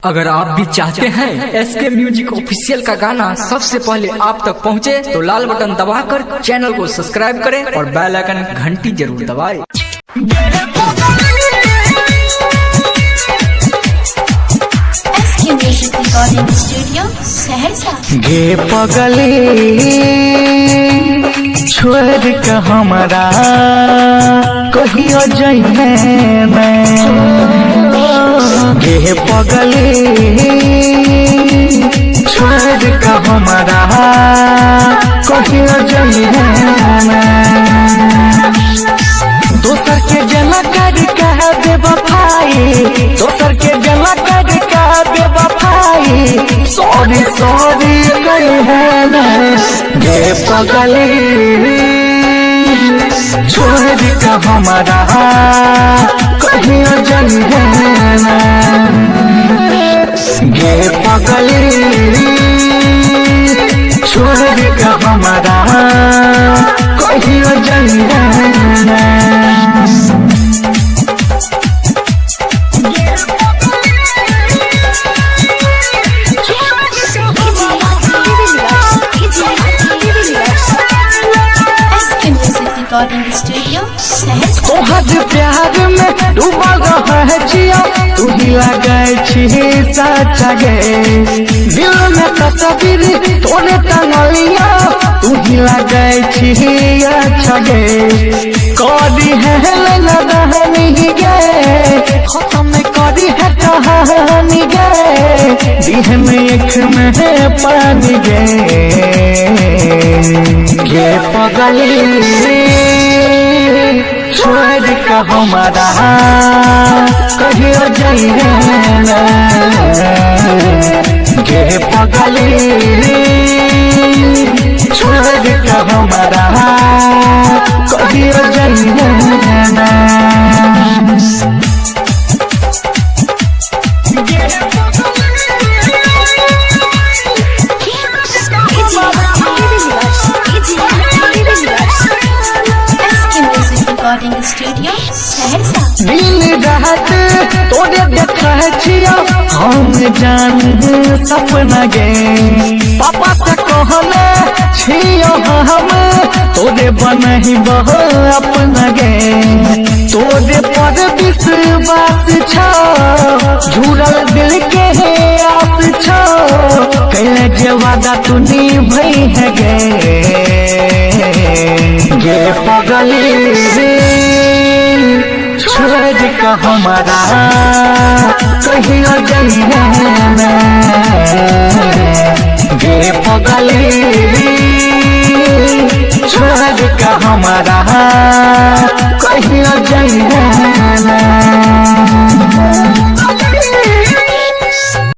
अगर आप भी चाहते हैं एसके म्यूजिक ऑफिशियल का गाना सबसे पहले आप तक पहुंचे, तो लाल बटन दबाकर चैनल को सब्सक्राइब करें और बेल आइकन घंटी जरूर दबाएं। SK music recording studio Saharsa. गे पगली छोड़ के हमरा कहियो जइहे गे पगली छोड़ के हमरा कहियो जइहे दोसर के जना कर कह दे बफाई, दोसर के जना कर कह दे बफाई, सॉरी सॉरी कहे गे पगली छोड़ के हमारा कहियो जइहे गे पगली छोड़ के हमारा कहियो जइहे। Recording studio Saharsa. तोहर प्यार में डूबा रहा जिया, तू ही लगे छी सच्चा गे दिल में तस्वीर तोरे टंगलिया, तू ही लगे छी अच्छा गे करी है लेना रहनी गे खत्म करी है कहानी गे दिह में एक में है पानी गे पगली छोड़ के हमारा कहियो जइहे गे पगली छोड़ के हमारा कहियो जइहे। Recording studio Saharsa. दिन रात तोरे देखा छिया हम जान सपना गे पापा से कहले छियो हम तोरे बनही बह अपना गे तोरे पर विश्वास छ जुड़ल दिल के आस छ कैले जे वादा तू निभई है गे पगली छोड़ के हमारा कहियो जइहे गे पगली छोड़ के हमारा कहियो जइहे।